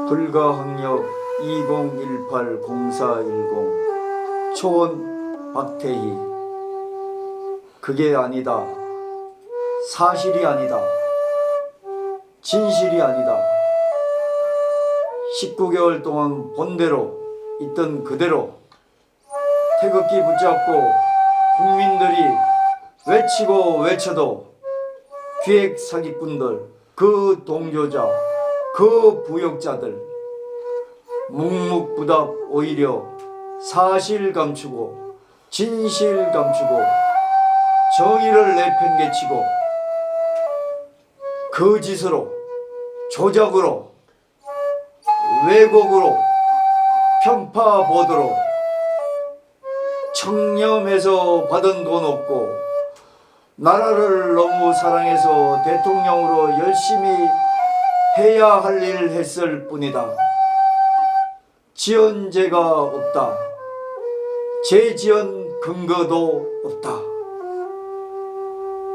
불가항력 2018-0410 초원 박태희. 그게 아니다. 사실이 아니다. 진실이 아니다. 19개월 동안 본대로 있던 그대로 태극기 붙잡고 국민들이 외치고 외쳐도 기획 사기꾼들, 그 동조자, 그 부역자들 묵묵부답 오히려 사실 감추고 진실 감추고 정의를 내팽개치고 거짓으로 조작으로 왜곡으로 편파 보도로 청렴해서 받은 돈 없고 나라를 너무 사랑해서 대통령으로 열심히 해야 할 일 했을 뿐이다. 지은 죄가 없다. 재지은 근거도 없다.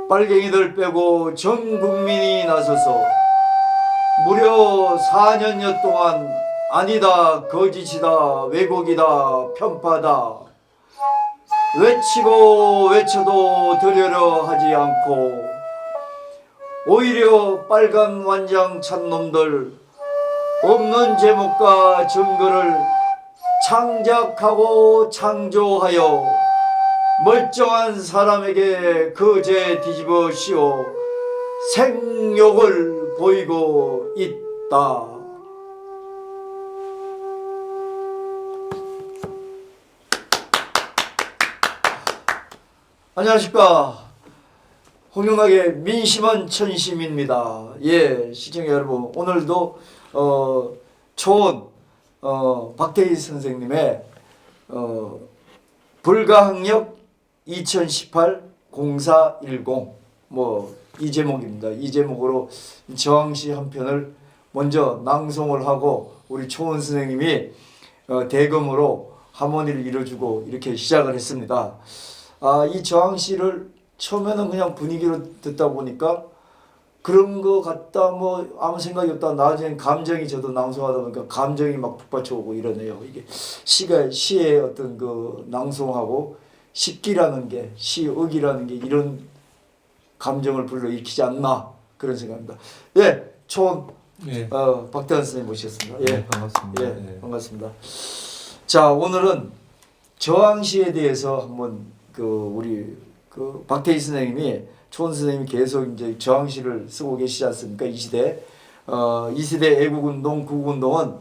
빨갱이들 빼고 전 국민이 나서서 무려 4년여 동안 아니다, 거짓이다, 왜곡이다, 편파다 외치고 외쳐도 들으려 하지 않고 오히려 빨간 완장 찬 놈들 없는 제목과 증거를 창작하고 창조하여 멀쩡한 사람에게 그 죄 뒤집어 씌워 생욕을 보이고 있다. 안녕하십니까. 홍영학의 민심은 천심입니다. 예, 시청자 여러분, 오늘도 초원 박태희 선생님의 불가항력 2018-0410 이 제목입니다. 이 제목으로 저항시 한 편을 먼저 낭송을 하고 우리 초원 선생님이 대금으로 하모니를 이뤄주고 이렇게 시작을 했습니다. 이 저항시를 처음에는 그냥 분위기로 듣다 보니까 그런 거 같다 아무 생각이 없다. 나중엔 감정이 저도 낭송하다 보니까 감정이 막 북받쳐오고 이러네요. 이게 시의 어떤 그 낭송하고 식기라는 게, 시억이라는 게 이런 감정을 불러일으키지 않나 그런 생각입니다. 예, 초원 예. 박태환 선생님 모셨습니다. 예, 네, 반갑습니다. 예, 예. 반갑습니다. 자, 오늘은 저항시에 대해서 한번 우리 박태희 선생님이 초원 선생님이 계속 이제 저항시를 쓰고 계시지 않습니까? 이 시대 이 시대 애국운동, 구국운동은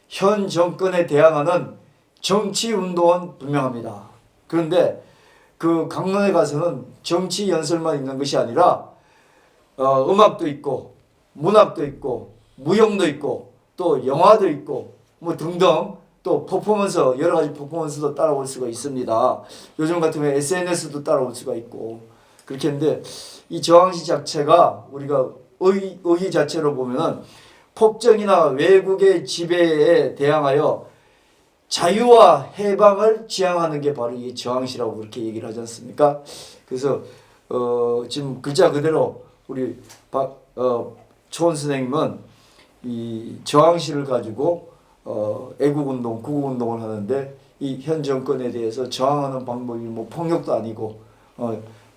현 정권에 대항하는 정치운동은 분명합니다. 그런데 그 강론에 가서는 정치 연설만 있는 것이 아니라 음악도 있고 문학도 있고 무용도 있고 또 영화도 있고 등등 또 퍼포먼스, 여러 가지 퍼포먼스도 따라올 수가 있습니다. 요즘 같으면 SNS도 따라올 수가 있고 그렇게 했는데 이 저항시 자체가 우리가 의의 자체로 보면은 폭정이나 외국의 지배에 대항하여 자유와 해방을 지향하는 게 바로 이 저항시라고 그렇게 얘기를 하지 않습니까? 그래서 지금 글자 그대로 우리 초원 선생님은 이 저항시를 가지고 애국운동, 구국운동을 하는데 이 현 정권에 대해서 저항하는 방법이 폭력도 아니고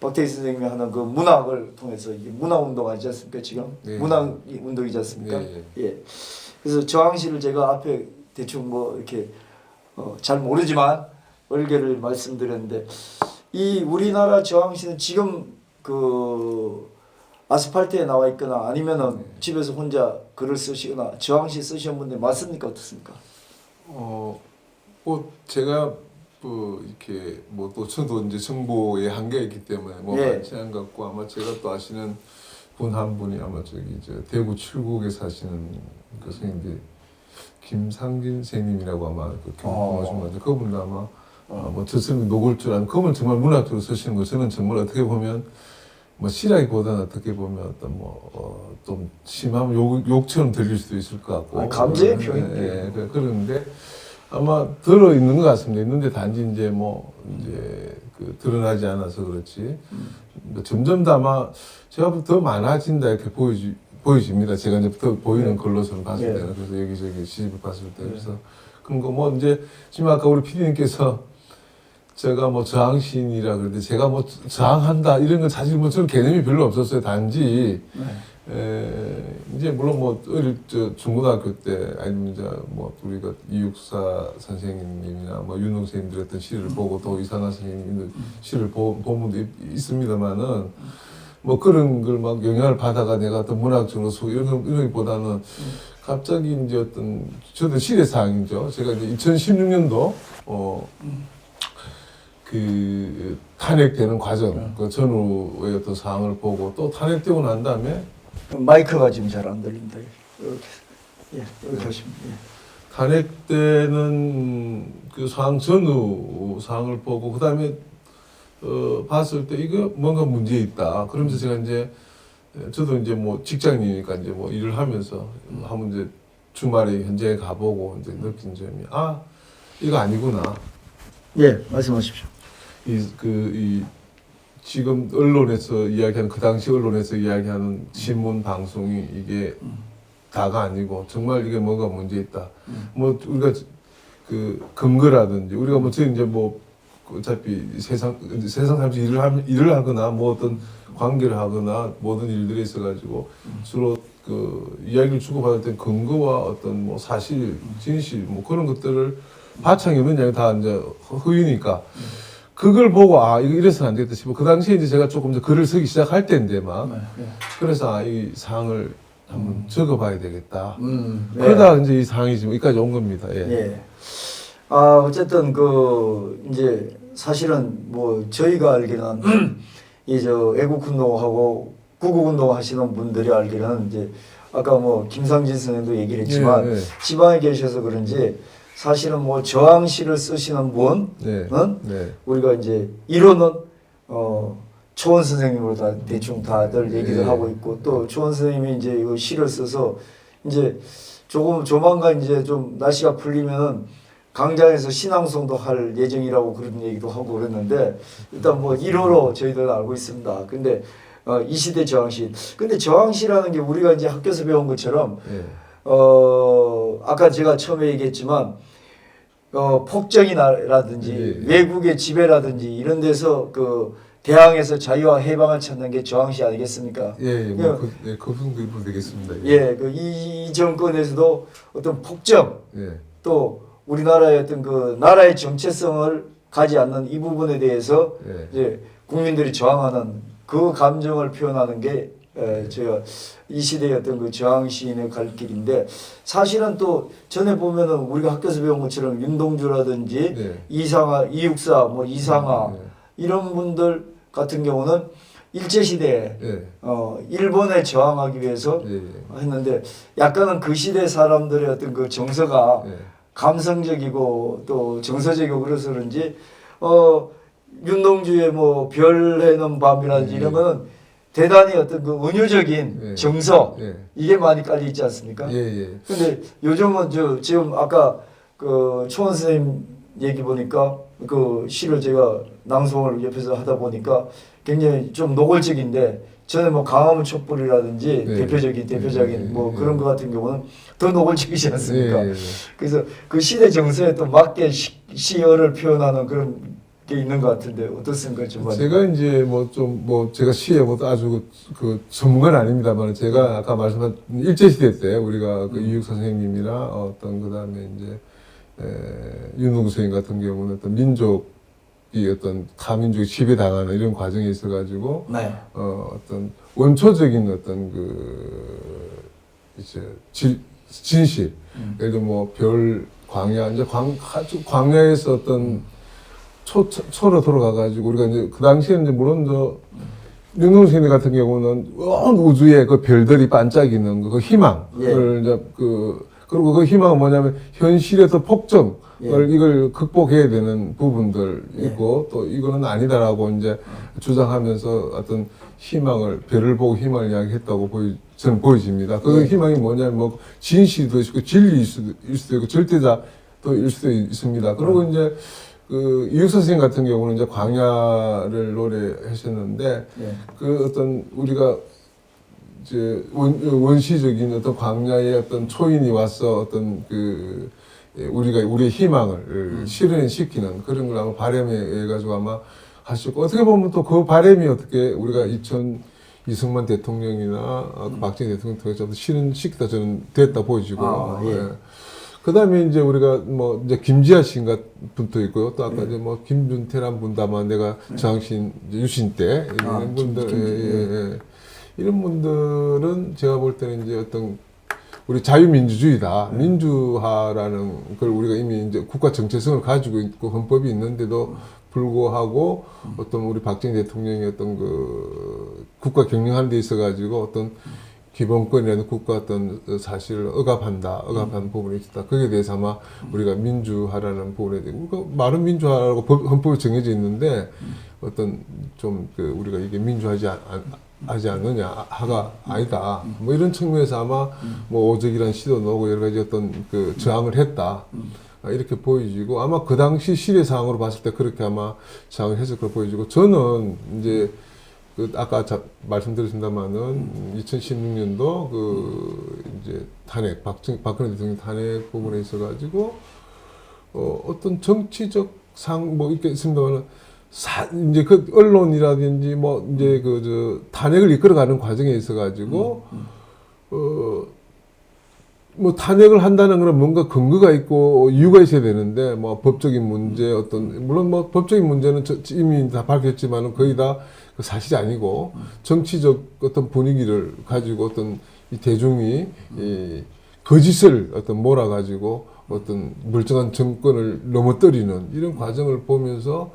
박태희 선생님이 하는 그 문학을 통해서 이게 문화운동 아니지 않습니까? 지금 네. 문화운동이지 않습니까? 네. 예. 그래서 저항시를 제가 앞에 대충 이렇게 잘 모르지만 얼개를 말씀드렸는데 이 우리나라 저항시는 지금 아스팔트에 나와 있거나 아니면은 집에서 혼자 글을 쓰시거나 저항시 쓰시는 분들 많습니까? 어떻습니까? 제가 이렇게 또 저도 이제 정보의 한계가 있기 때문에 예. 많지 않은 것 같고 아마 제가 또 아시는 분 한 분이 아마 대구 칠곡에 사시는 그 선생님들 김상진 선생님이라고 아마 경험하신 것 같아요. 그분도 아마 저 선생님 녹을 줄 아는 그분 정말 문학적으로 쓰시는 거 저는 정말 어떻게 보면 시라기보다는 어떻게 보면 어떤 좀 심하면 욕처럼 들릴 수도 있을 것 같고 감정의 표현이에요. 예, 그런데 아마 들어 있는 것 같습니다. 있는데 단지 이제 드러나지 않아서 그렇지. 점점 더 아마 제가 더 많아진다 이렇게 보여집니다. 제가 이제 더 보이는 글로서는 봤을 네. 때는 그래서 여기저기 시집을 봤을 때 그래서 그런 거 뭐 이제 지금 아까 우리 PD님께서 제가 뭐 저항신이라 그러는데 제가 뭐 저항한다 이런 건 사실 뭐 저는 개념이 별로 없었어요. 단지 이제 물론 뭐 어릴 저 중고등학교 때 아니면 이제 뭐 우리가 이육사 선생님이나 뭐 윤웅 선생님들 했던 시를 보고 또 이산화 선생님 시를 본 분도 있습니다만은 뭐 그런 걸 막 영향을 받아가 내가 어떤 문학적으로 이런 것보다는 갑자기 이제 어떤 저도 시대 사항이죠. 제가 이제 2016년도 그 탄핵되는 과정, 그 전후의 어떤 상황을 보고 또 탄핵되고 난 다음에 마이크가 지금 잘 안 들린다. 이렇게 하시면. 탄핵 때는 그 상황 전후 상황을 보고 그 다음에 봤을 때 이거 뭔가 문제 있다. 그러면서 제가 이제 저도 이제 뭐 직장인이니까 이제 뭐 일을 하면서 한번 이제 주말에 현장에 가보고 이제 느낀 점이 이거 아니구나. 예, 말씀하십시오. 이 지금 언론에서 이야기하는 그 당시 언론에서 이야기하는 신문 방송이 이게 다가 아니고 정말 이게 뭔가 문제 있다. 뭐 우리가 그 근거라든지 우리가 뭐 지금 이제 뭐 어차피 세상 살면서 일을 하거나 뭐 어떤 관계를 하거나 모든 일들에 있어가지고 주로 그 이야기를 주고받을 때 근거와 어떤 뭐 사실, 진실 뭐 그런 것들을 바탕이 없는 이야기 다 이제 허위니까 그걸 보고 이거 이래서는 안 되겠다 싶어. 그 당시에 이제 제가 조금 더 글을 쓰기 시작할 때인데 막 그래서 이 사항을 한번 적어봐야 되겠다. 그러다 이제 이 사항이 지금 여기까지 온 겁니다. 예. 어쨌든 이제 사실은 뭐 저희가 알기로는 이 애국운동하고 구국운동 하시는 분들이 알기로는 이제 아까 뭐 김상진 선생도 얘기를 했지만 지방에 계셔서 그런지 사실은 뭐 저항시를 쓰시는 분은 우리가 이제 이론은 초원 선생님으로 다 대충 다들 얘기를 하고 있고 또 초원 선생님이 이제 이 시를 써서 이제 조만간 이제 좀 날씨가 풀리면은 강장에서 신앙송도 할 예정이라고 그런 얘기도 하고 그랬는데 일단 뭐 1호로 저희들은 알고 있습니다. 근데 이 시대 저항시. 근데 저항시라는 게 우리가 이제 학교에서 배운 것처럼 아까 제가 처음에 얘기했지만 폭정이라든지 외국의 지배라든지 이런 데서 대항해서 자유와 해방을 찾는 게 저항시 아니겠습니까? 그 정도 일부 되겠습니다. 이 정권에서도 어떤 폭정 또 우리나라의 어떤 나라의 정체성을 가지 않는 이 부분에 대해서 이제 국민들이 저항하는 그 감정을 표현하는 게 제가 이 시대의 어떤 저항 시인의 갈 길인데 사실은 또 전에 보면은 우리가 학교에서 배운 것처럼 윤동주라든지 이육사 뭐 이상하 이런 분들 같은 경우는 일제 시대에 일본에 저항하기 위해서 했는데 약간은 그 시대 사람들의 어떤 정서가 감성적이고 또 정서적이고 그래서 그런지 윤동주의 뭐 별 해는 밤이라든지 이런 거는 대단히 어떤 은유적인 정서 이게 많이 깔려 있지 않습니까? 근데 요즘은 지금 아까 초원 선생님 얘기 보니까 시를 제가 낭송을 옆에서 하다 보니까 굉장히 좀 노골적인데 저는 뭐 강화문 촛불이라든지 대표적인 뭐 그런 것 같은 경우는 더 노골적이지 않습니까? 그래서 그 시대 정서에 또 맞게 시어를 표현하는 그런 게 있는 것 같은데 어떻습니까, 좀? 제가 이제 제가 시에 아주 전문가는 아닙니다만 제가 아까 말씀한 일제 시대 때 우리가 이육 선생님이나 그다음에 이제 윤웅 선생님 같은 경우는 어떤 민족이 어떤 타민족이 지배당하는 이런 과정에 있어가지고 어떤 원초적인 어떤 이제 진실, 예를 들어 뭐 별 광야 이제 광야에서 어떤 초로 돌아가가지고 우리가 이제 그 당시에는 이제 물론 윤웅 선생님 같은 경우는 온 우주에 그 별들이 반짝이는 그 희망을 이제 그리고 그 희망은 뭐냐면 현실에서 폭정을 이걸 극복해야 되는 부분들 있고 또 이거는 아니다라고 이제 주장하면서 어떤 희망을 별을 보고 희망을 이야기했다고 저는 보여집니다. 그 희망이 뭐냐면 뭐 진실도 있고 진리일 수도 있고 절대자도일 수도 있습니다. 그리고 이제 이육 선생님 같은 경우는 이제 광야를 노래하셨는데 그 어떤 우리가 이제 원시적인 어떤 광야의 어떤 초인이 와서 어떤 우리의 희망을 실현시키는 그런 걸 아마 바람에 가지고 아마 하시고 어떻게 보면 또 그 바람이 어떻게 우리가 이승만 대통령이나 박정희 대통령 통해서 실현시키다 저는 됐다 보여지고요. 예. 그다음에 이제 우리가 뭐 이제 김지아 씨인가 분도 있고요. 또 아까 이제 뭐 김준태란 분도 아마 내가 저항신 유신 때 이런 분들 이런 분들은 제가 볼 때는 이제 어떤 우리 자유민주주의다. 민주화라는 걸 우리가 이미 이제 국가 정체성을 가지고 있고 헌법이 있는데도 불구하고 어떤 우리 박정희 대통령이 어떤 그 국가 경영하는 데 있어 가지고 어떤 기본권이라는 국가 어떤 사실을 억압한 부분이 있다. 거기에 대해서 아마 우리가 민주화라는 부분에 대해 말은 민주화라고 헌법에 정해져 있는데 어떤 좀 우리가 이게 민주하지 않느냐 하가 아니다. 뭐 이런 측면에서 아마 뭐 오적이라는 시도 나오고 여러 가지 어떤 저항을 했다. 이렇게 보여지고 아마 그 당시 시대 상황으로 봤을 때 그렇게 아마 저항을 했을 걸 보여지고 저는 이제 아까 말씀드렸습니다만은 2016년도 이제 박근혜 대통령 탄핵 부분에 있어가지고 어떤 정치적 뭐 이렇게 있습니다만은 이제 그 언론이라든지 뭐 이제 탄핵을 이끌어가는 과정에 있어가지고 뭐 탄핵을 한다는 거는 뭔가 근거가 있고 이유가 있어야 되는데 뭐 법적인 문제 물론 뭐 법적인 문제는 이미 다 밝혔지만은 거의 다 사실이 아니고 정치적 어떤 분위기를 가지고 어떤 이 대중이 이 거짓을 몰아가지고 어떤 멀쩡한 정권을 넘어뜨리는 이런 과정을 보면서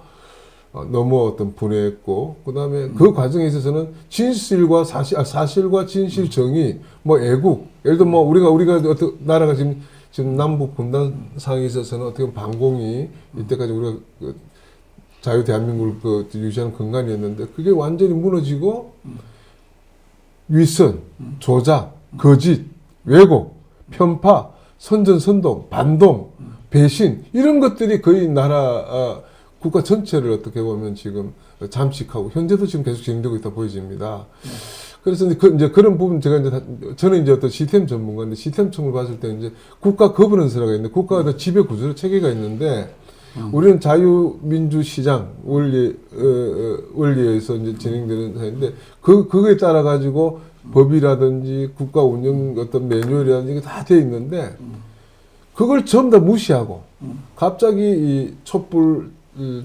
너무 분해했고 그다음에 그 과정에 있어서는 사실과 진실 정의 뭐 애국 예를 들어 뭐 우리가 어떤 나라가 지금 남북 분단 상황에 있어서는 어떻게 보면 반공이 이때까지 우리가 자유 대한민국을 유지하는 근간이었는데 그게 완전히 무너지고 윗선, 조작, 거짓, 왜곡, 편파, 선전선동, 반동, 배신 이런 것들이 거의 나라 국가 전체를 어떻게 보면 지금 잠식하고 현재도 지금 계속 진행되고 있다 보여집니다. 그래서 이제 그런 부분 저는 이제 어떤 시스템 전문가인데 시스템 측을 봤을 때 이제 국가 거버넌스라고 있는데 국가의 지배 구조 체계가 있는데 우리는 자유민주시장 원리에서 이제 진행되는 사회인데 그거에 따라 가지고 법이라든지 국가 운영 어떤 매뉴얼이라든지 이게 다 돼 있는데 그걸 전부 다 무시하고 갑자기 이 촛불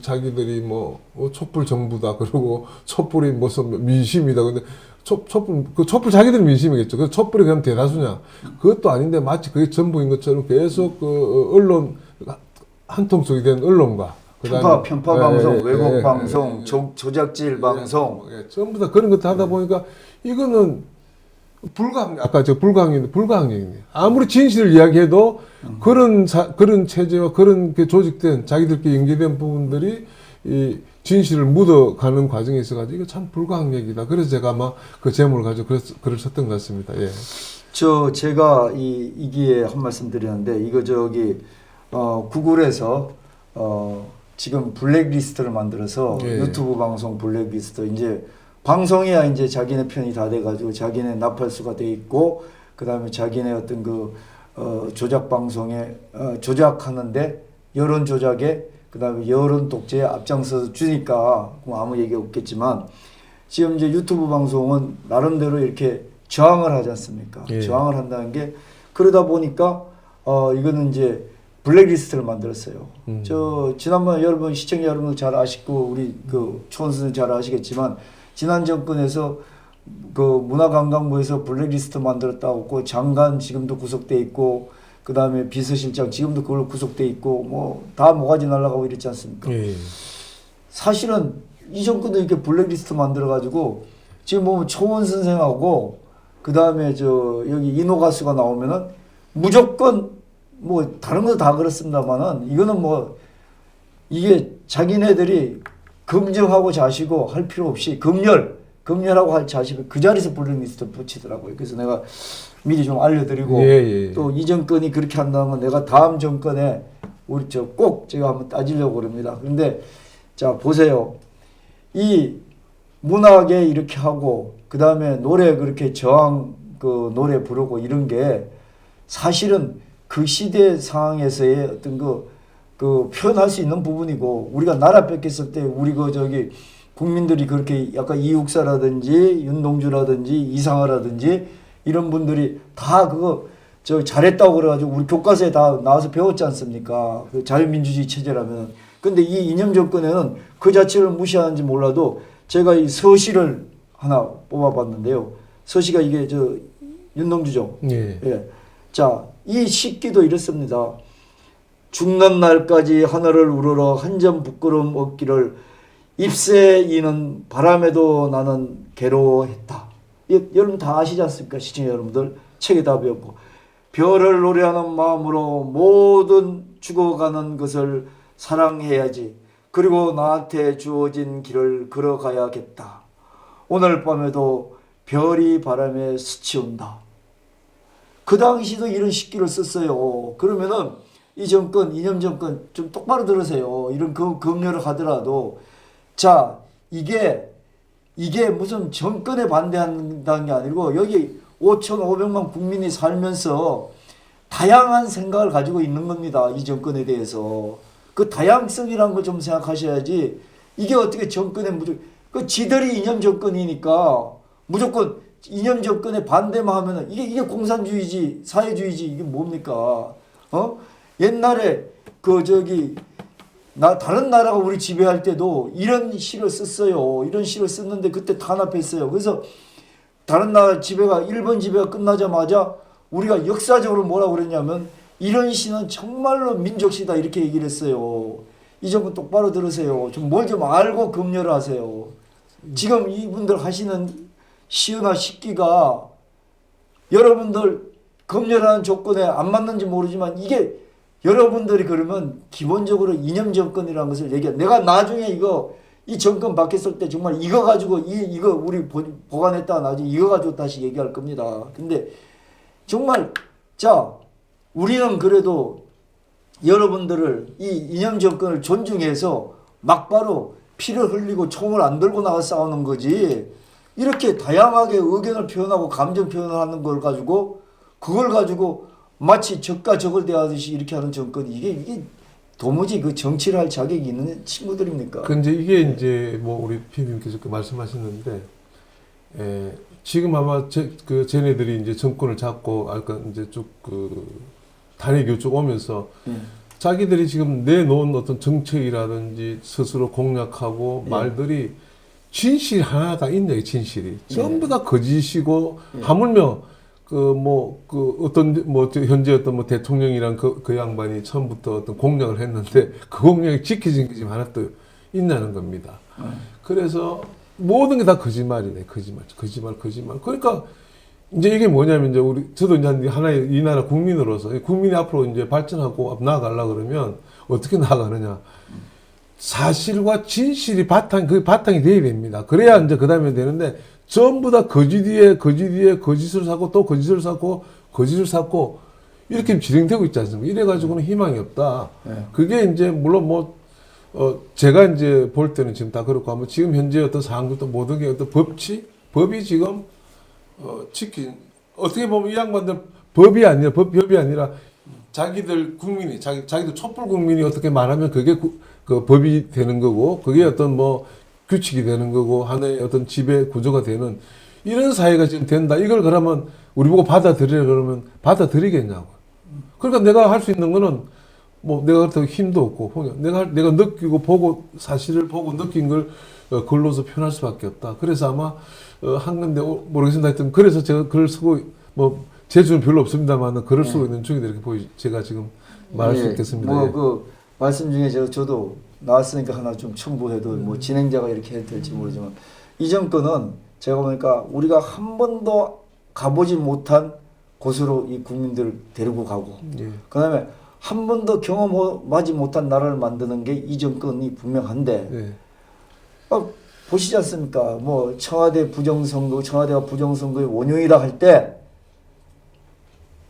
자기들이 뭐 촛불 정부다 그러고 촛불이 무슨 민심이다 근데 촛불 자기들 민심이겠죠. 그 촛불이 그냥 대다수냐? 그것도 아닌데 마치 그게 전부인 것처럼 계속 언론 한통속이 된 언론과 편파 방송, 왜곡 방송, 조작질 방송 전부 다 그런 것들 하다 보니까 이거는 불가항력이네. 아무리 진실을 이야기해도 그런 체제와 그런 조직된 자기들끼리 연계된 부분들이 이 진실을 묻어가는 과정에 있어가지고 이거 참 불가항력이다. 그래서 제가 아마 그 제목을 가지고 글을 썼던 것 같습니다. 예. 제가 이 기회에 한 말씀 드렸는데 이거 구글에서 지금 블랙리스트를 만들어서 유튜브 방송 블랙리스트 이제 방송이야 이제 자기네 편이 다 돼가지고 자기네 나팔수가 돼 있고 그 다음에 자기네 어떤 조작 방송에 조작하는데 여론 조작에 그 다음에 여론 독재에 앞장서 주니까 아무 얘기 없겠지만 지금 이제 유튜브 방송은 나름대로 이렇게 저항을 하지 않습니까? 저항을 한다는 게 그러다 보니까 이거는 이제 블랙리스트를 만들었어요. 지난번 여러분 시청자 여러분 잘 아시고 우리 초원수는 잘 아시겠지만 지난 정권에서 문화관광부에서 블랙리스트 만들었다고 장관 지금도 구속돼 있고 그 다음에 비서실장 지금도 그걸로 구속돼 있고 뭐 다 모가지 날아가고 이랬지 않습니까? 사실은 이 정권도 이렇게 블랙리스트 만들어가지고 지금 보면 초원 선생하고 그 다음에 여기 인호 가수가 나오면은 무조건 뭐 다른 것도 다 그렇습니다만은 이거는 뭐 이게 자기네들이 검증하고 자시고 할 필요 없이 검열하고 할 자식을 그 자리에서 블랙리스트 붙이더라고요. 그래서 내가 미리 좀 알려드리고 또 이 정권이 그렇게 한다는 건 내가 다음 정권에 우리 꼭 제가 한번 따지려고 그럽니다. 그런데 자 보세요. 이 문학에 이렇게 하고 그 다음에 노래 그렇게 저항 그 노래 부르고 이런 게 사실은 그 시대 상황에서의 어떤 그 표현할 수 있는 부분이고 우리가 나라 뺏겼을 때 우리 그 저기 국민들이 그렇게 약간 이육사라든지 윤동주라든지 이상하라든지 이런 분들이 다 그거 저 잘했다고 그래가지고 우리 교과서에 다 나와서 배웠지 않습니까? 그 자유민주주의 체제라면. 근데 이 이념 정권에는 그 자체를 무시하는지 몰라도 제가 이 서시를 하나 뽑아봤는데요. 서시가 이게 저 윤동주죠. 예. 예. 자, 이 식기도 이렇습니다. 죽는 날까지 하늘을 우러러 한 점 부끄러움 없기를 잎새 이는 바람에도 나는 괴로워했다. 여러분 다 아시지 않습니까? 시청자 여러분들 책에 다 배웠고 별을 노래하는 마음으로 모든 죽어가는 것을 사랑해야지. 그리고 나한테 주어진 길을 걸어가야겠다. 오늘 밤에도 별이 바람에 스치온다. 그 당시도 이런 식기를 썼어요. 그러면은 이 정권, 이념 정권 좀 똑바로 들으세요. 이런 검열을 하더라도 자, 이게 무슨 정권에 반대한다는 게 아니고 여기 5,500만 국민이 살면서 다양한 생각을 가지고 있는 겁니다. 이 정권에 대해서. 그 다양성이라는 걸 좀 생각하셔야지 이게 어떻게 정권에 그 지들이 이념 정권이니까 무조건 이념 정권에 반대만 하면은 이게 공산주의지 사회주의지 이게 뭡니까? 옛날에 그 저기 다른 나라가 우리 지배할 때도 이런 시를 썼어요. 이런 시를 썼는데 그때 탄압했어요. 그래서 다른 나라 지배가 일본 지배가 끝나자마자 우리가 역사적으로 뭐라고 그랬냐면 이런 시는 정말로 민족시다 이렇게 얘기를 했어요. 이 점은 똑바로 들으세요. 좀 뭘 좀 알고 검열을 하세요. 지금 이분들 하시는 시나 식기가 여러분들 검열하는 조건에 안 맞는지 모르지만 이게 여러분들이 그러면 기본적으로 이념 정권이라는 것을 얘기해. 내가 나중에 이 정권 바뀌었을 때 정말 이거 가지고 이거 우리 보관했다가 나중에 이거 가지고 다시 얘기할 겁니다. 근데 정말 자 우리는 그래도 여러분들을 이 이념 정권을 존중해서 막바로 피를 흘리고 총을 안 들고 나가 싸우는 거지. 이렇게 다양하게 의견을 표현하고 감정 표현을 하는 걸 가지고 그걸 가지고 마치 적과 적을 대하듯이 이렇게 하는 정권이 이게 도무지 그 정치를 할 자격이 있는 친구들입니까? 근데 이게 이제 뭐 우리 PD님께서 말씀하셨는데 지금 아마 쟤네들이 이제 정권을 잡고 아까 이제 쭉 단일교 쪽 오면서 자기들이 지금 내놓은 어떤 정책이라든지 스스로 공략하고 말들이 진실 하나가 있냐 진실이 전부 다 거짓이고 하물며 현재 어떤 뭐 대통령이랑 그 양반이 처음부터 어떤 공약을 했는데 그 공약이 지켜진 게 지금 하나도 있냐는 겁니다. 그래서 모든 게 다 거짓말이네. 거짓말. 그러니까 이제 이게 뭐냐면 이제 저도 이제 하나의 이 나라 국민으로서 국민이 앞으로 이제 발전하고 나아가려고 그러면 어떻게 나아가느냐. 사실과 진실이 바탕이 돼야 됩니다. 그래야 이제 그 다음에 되는데 전부 다 거짓 위에 거짓을 사고 또 거짓을 사고 이렇게 진행되고 있지 않습니까? 이래가지고는 희망이 없다. 그게 이제 물론 제가 이제 볼 때는 지금 다 그렇고 하면 지금 현재 어떤 상황도 모든 게 어떤 법이 지금 어떻게 보면 이 양반들 법이 아니라 자기들 국민이 자기들 촛불 국민이 어떻게 말하면 그게 그 법이 되는 거고 그게 어떤 뭐 규칙이 되는 거고 하나의 어떤 지배 구조가 되는 이런 사회가 지금 된다. 이걸 그러면 우리 보고 받아들이라 그러면 받아들이겠냐고. 그러니까 내가 할 수 있는 거는 뭐 내가 그렇다고 힘도 없고 내가 느끼고 보고 사실을 보고 느낀 걸 글로서 표현할 수밖에 없다. 그래서 아마 한 건데 모르겠습니다. 하여튼 그래서 제가 글을 쓰고 뭐 재주는 별로 없습니다만 글을 쓰고 있는 중이다 이렇게 제가 지금 말할 수 있겠습니다. 그 말씀 중에 저도 나왔으니까 하나 좀 첨부해도 뭐 진행자가 이렇게 해도 될지 모르지만 이 정권은 제가 보니까 우리가 한 번도 가보지 못한 곳으로 이 국민들을 데리고 가고 그다음에 한 번도 경험하지 못한 나라를 만드는 게 이 정권이 분명한데 보시지 않습니까? 뭐 청와대가 부정선거의 원흉이라 할 때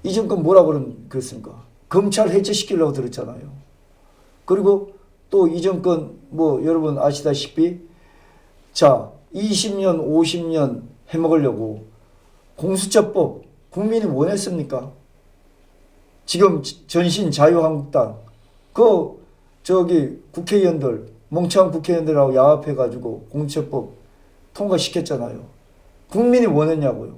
이 정권 뭐라고 그랬습니까? 검찰 해체시키려고 들었잖아요. 그리고 또 이 정권 뭐 여러분 아시다시피 자 20년, 50년 해먹으려고 공수처법 국민이 원했습니까? 지금 전신 자유한국당 저기 국회의원들 멍청한 국회의원들하고 야합해가지고 공수처법 통과시켰잖아요. 국민이 원했냐고요.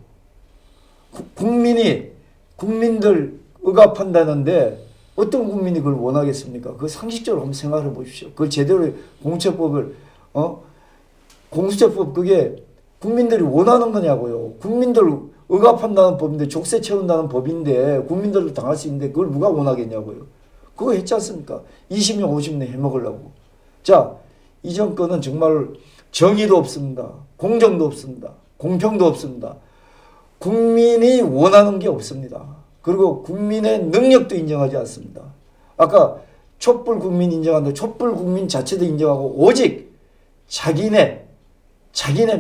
국민들 억압한다는데 어떤 국민이 그걸 원하겠습니까? 그거 상식적으로 한번 생각해 보십시오. 그걸 제대로 공수처법을 공수처법 그게 국민들이 원하는 거냐고요. 국민들 억압한다는 법인데 족쇄 채운다는 법인데 국민들도 당할 수 있는데 그걸 누가 원하겠냐고요. 그거 했지 않습니까? 20년 50년 해먹으려고. 자, 이 정권은 정말 정의도 없습니다. 공정도 없습니다. 공평도 없습니다. 국민이 원하는 게 없습니다. 그리고 국민의 능력도 인정하지 않습니다. 아까 촛불 국민 인정하는데 촛불 국민 자체도 인정하고 오직 자기네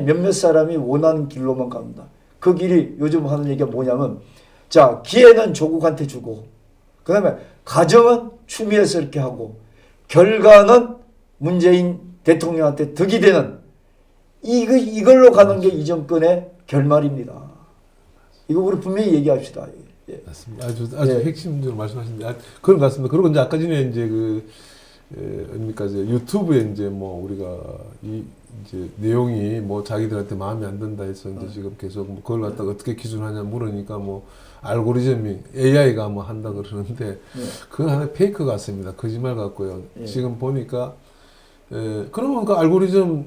몇몇 사람이 원하는 길로만 갑니다. 그 길이 요즘 하는 얘기가 뭐냐면 자, 기회는 조국한테 주고 그 다음에 가정은 추미애서 이렇게 하고 결과는 문재인 대통령한테 득이 되는 이걸로 가는 게 이 정권의 결말입니다. 이거 우리 분명히 얘기합시다. 예. 맞습니다. 아주 예. 핵심적으로 말씀하신데 그런 것 같습니다. 그리고 이제 아까 전에 이제 뭡니까 이제 유튜브에 이제 뭐 우리가 이제 내용이 뭐 자기들한테 마음에 안 든다 해서 이제 지금 계속 뭐 그걸 갖다가 어떻게 기준하냐 물으니까 뭐 알고리즘이 AI가 뭐 한다 그러는데 그건 하나 페이크 같습니다. 거짓말 같고요. 지금 보니까 그러면 그 알고리즘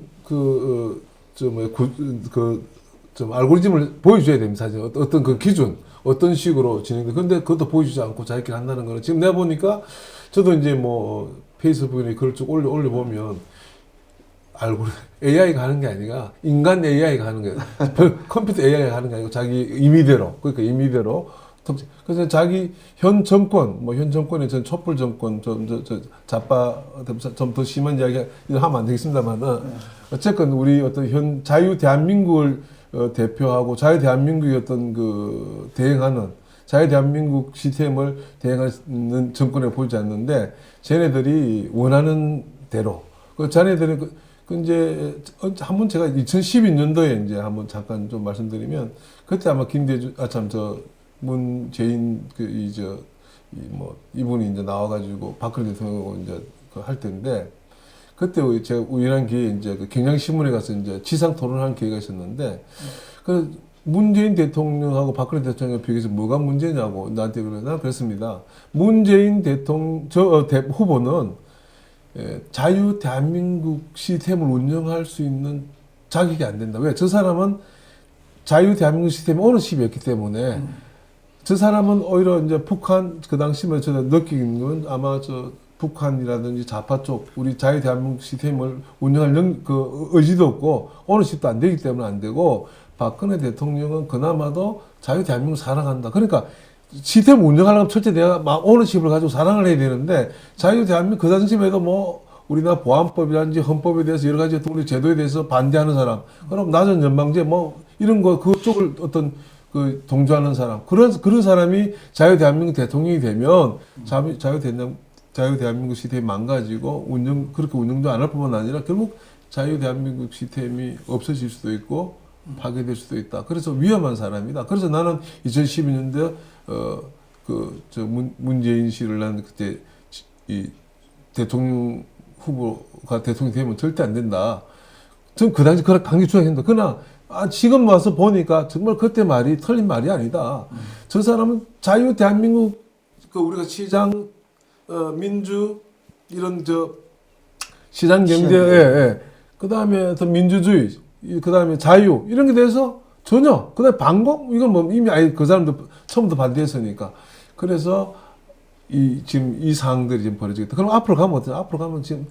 좀 알고리즘을 보여줘야 됩니다. 사실 어떤 그 기준, 어떤 식으로 진행돼. 근데 그것도 보여주지 않고 자기끼리 한다는 거는 지금 내가 보니까 저도 이제 뭐 페이스북에 글을 쭉 올려보면 AI가 하는 게 아니라 인간 AI가 하는 거예요. 컴퓨터 AI가 하는 게 아니고 자기 임의대로. 그러니까 임의대로. 그래서 자기 현 정권의 전 촛불 정권, 좌파, 좀 더 심한 이야기 하면 안 되겠습니다만은 어쨌건 우리 어떤 현 자유 대한민국을 대표하고 자유 대한민국의 어떤 대행하는 자유 대한민국 시스템을 대행하는 정권에 보이지 않는데 쟤네들이 원하는 대로 자네들이 이제 한번 제가 2012년도에 이제 한번 잠깐 좀 말씀드리면 그때 아마 문재인 이분이 이제 나와가지고 박근혜 대통령하고 이제 할 때인데 그때 제가 우연한 기회에 이제 경향신문에 가서 이제 지상 토론하는 기회가 있었는데 그 문재인 대통령하고 박근혜 대통령에 비교해서 뭐가 문제냐고 나한테 그랬습니다. 문재인 후보는 자유 대한민국 시스템을 운영할 수 있는 자격이 안 된다. 왜? 저 사람은 자유 대한민국 시스템의 오너십이었기 때문에 저 사람은 오히려 이제 북한 그 당시에 제가 느낀 건 아마 북한이라든지 좌파 쪽 우리 자유 대한민국 시스템을 운영할 의지도 없고 오너십도 안 되기 때문에 안 되고 박근혜 대통령은 그나마도 자유 대한민국 사랑한다. 그러니까 시스템 운영하려면 첫째 내가 막 오너십을 가지고 사랑을 해야 되는데 자유 대한민국 그 당시에도 뭐 우리나라 보안법이라든지 헌법에 대해서 여러 가지 우리 제도에 대해서 반대하는 사람 그럼 낮은 연방제 뭐 이런 거 그쪽을 어떤 동조하는 사람 그런 사람이 자유 대한민국 대통령이 되면 자유 대한민국 시스템이 망가지고 그렇게 운영도 안 할 뿐만 아니라 결국 자유 대한민국 시스템이 없어질 수도 있고 파괴될 수도 있다. 그래서 위험한 사람이다. 그래서 나는 2012년도에 문재인 씨를 나는 그때 이 대통령 후보가 대통령이 되면 절대 안 된다. 전 그 당시 그렇게 강력 주장했는데 그러나 지금 와서 보니까 정말 그때 말이 틀린 말이 아니다. 저 사람은 자유 대한민국 우리가 시장 민주 이런 시장 경제 그 다음에 더 민주주의 그 다음에 자유 이런 게 대해서 전혀 그다음에 반공 이건 뭐 이미 아예 그 사람도 처음부터 반대했으니까 그래서 지금 이 상황들이 지금 벌어지겠다. 그럼 앞으로 가면 어때요? 앞으로 가면 지금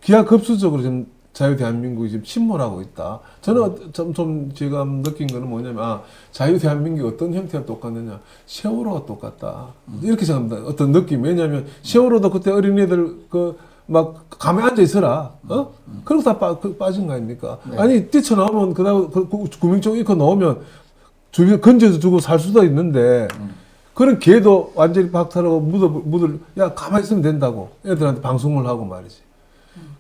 기하급수적으로 지금 자유 대한민국이 지금 침몰하고 있다. 저는 좀 제가 느낀 거는 뭐냐면 자유 대한민국이 어떤 형태가 똑같느냐? 세월호가 똑같다. 이렇게 생각합니다. 어떤 느낌. 왜냐하면 세월호도 그때 어린이들 막 가만히 앉아 있어라. 그러고 다 빠진 거 아닙니까? 네. 아니 뛰쳐나오면 그다음 구명조끼 입고 나오면 주변에 건져서 주고 살 수도 있는데 그런 개도 완전히 박탈하고 야 가만히 있으면 된다고 애들한테 방송을 하고 말이지.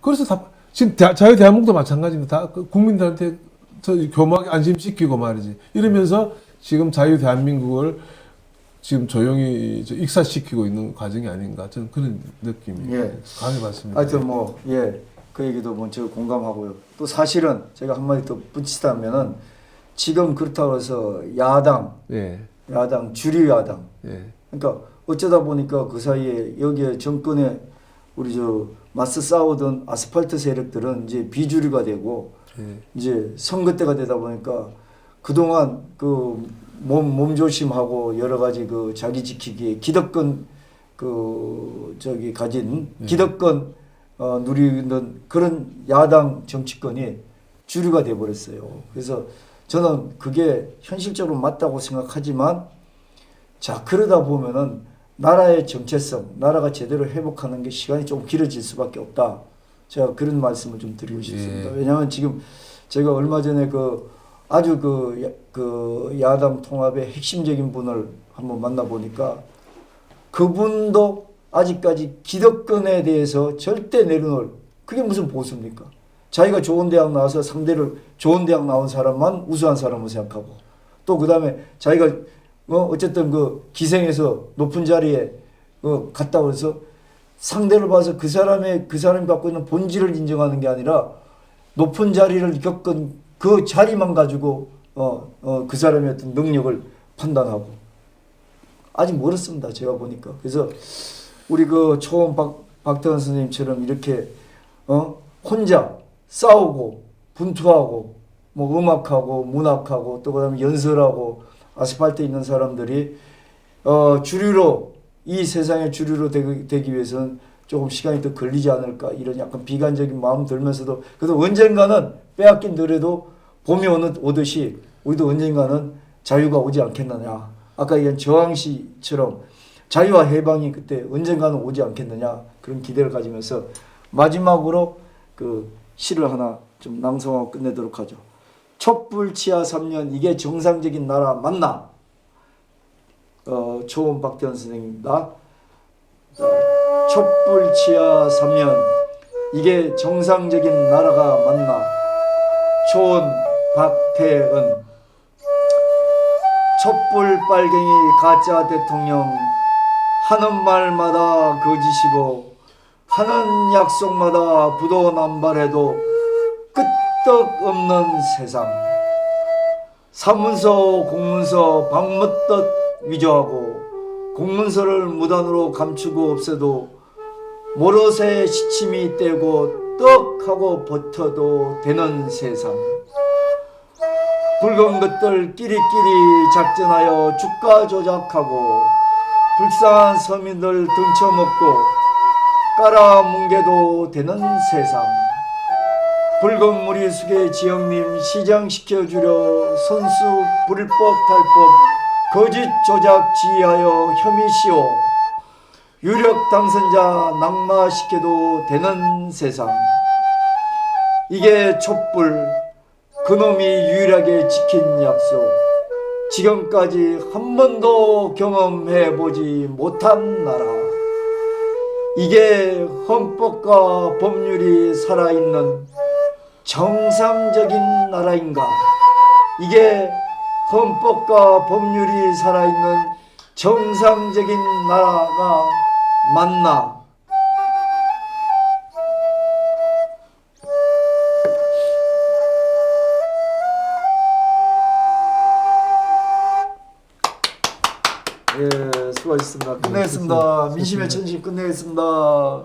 그래서 다 지금 자유대한민국도 마찬가지입니다. 다 국민들한테 저 교묘하게 안심시키고 말이지. 이러면서 지금 자유대한민국을 지금 조용히 익사시키고 있는 과정이 아닌가 저는 그런 느낌이 예. 강히 받습니다. 하여튼 뭐 그 얘기도 뭐 제가 공감하고요. 또 사실은 제가 한마디 더 붙이자면은 지금 그렇다고 해서 야당 주류 야당 그러니까 어쩌다 보니까 그 사이에 여기에 정권에 우리 맞서 싸우던 아스팔트 세력들은 이제 비주류가 되고 이제 선거 때가 되다 보니까 그동안 그 몸조심하고 여러 가지 그 자기 지키기에 기득권 가진 기득권 누리는 그런 야당 정치권이 주류가 돼 버렸어요. 그래서 저는 그게 현실적으로 맞다고 생각하지만 자 그러다 보면은 나라의 정체성, 나라가 제대로 회복하는 게 시간이 좀 길어질 수밖에 없다. 제가 그런 말씀을 좀 드리고 싶습니다. 왜냐하면 지금 제가 얼마 전에 아주 그 야당 통합의 핵심적인 분을 한번 만나보니까 그분도 아직까지 기득권에 대해서 절대 내려놓을 그게 무슨 보수입니까? 자기가 좋은 대학 나와서 상대를 좋은 대학 나온 사람만 우수한 사람으로 생각하고 또 그 다음에 자기가 어쨌든 그 기생해서 높은 자리에 갔다 오면서 상대를 봐서 그 사람이 갖고 있는 본질을 인정하는 게 아니라 높은 자리를 겪은 그 자리만 가지고 그 사람의 어떤 능력을 판단하고 아직 멀었습니다. 제가 보니까. 그래서 우리 그 초원 박태원 선생님처럼 이렇게 혼자 싸우고 분투하고 뭐 음악하고 문학하고 또 그다음에 연설하고 아스팔트에 있는 사람들이 주류로 이 세상의 주류로 되기 위해서는 조금 시간이 더 걸리지 않을까 이런 약간 비관적인 마음 들면서도 그래도 언젠가는 빼앗긴 노래도 봄이 오듯이 우리도 언젠가는 자유가 오지 않겠느냐. 아까 얘기한 저항시처럼 자유와 해방이 그때 언젠가는 오지 않겠느냐 그런 기대를 가지면서 마지막으로 그 시를 하나 좀 낭송하고 끝내도록 하죠. 촛불치하 3년 이게 정상적인 나라 맞나? 초원 박태원 선생님입니다. 촛불치하 3년 이게 정상적인 나라가 맞나? 초원 박태은 촛불 빨갱이 가짜 대통령 하는 말마다 거짓이고 하는 약속마다 부도 남발해도 끄떡없는 세상 사문서 공문서 방묻듯 위조하고 공문서를 무단으로 감추고 없애도 모롯의 시침이 떼고 떡 하고 버텨도 되는 세상 붉은 것들 끼리끼리 작전하여 주가 조작하고 불쌍한 서민들 등쳐먹고 깔아뭉개도 되는 세상 붉은 무리수의 지영님 시장시켜주려 선수 불법 탈법 거짓 조작 지휘하여 혐의시오 유력 당선자 낙마시켜도 되는 세상 이게 촛불 그놈이 유일하게 지킨 약속 지금까지 한 번도 경험해보지 못한 나라 이게 헌법과 법률이 살아있는 정상적인 나라인가 이게 헌법과 법률이 살아있는 정상적인 나라가 맞나 예, 수고하셨습니다. 끝내겠습니다. 민심의 천지 끝내겠습니다.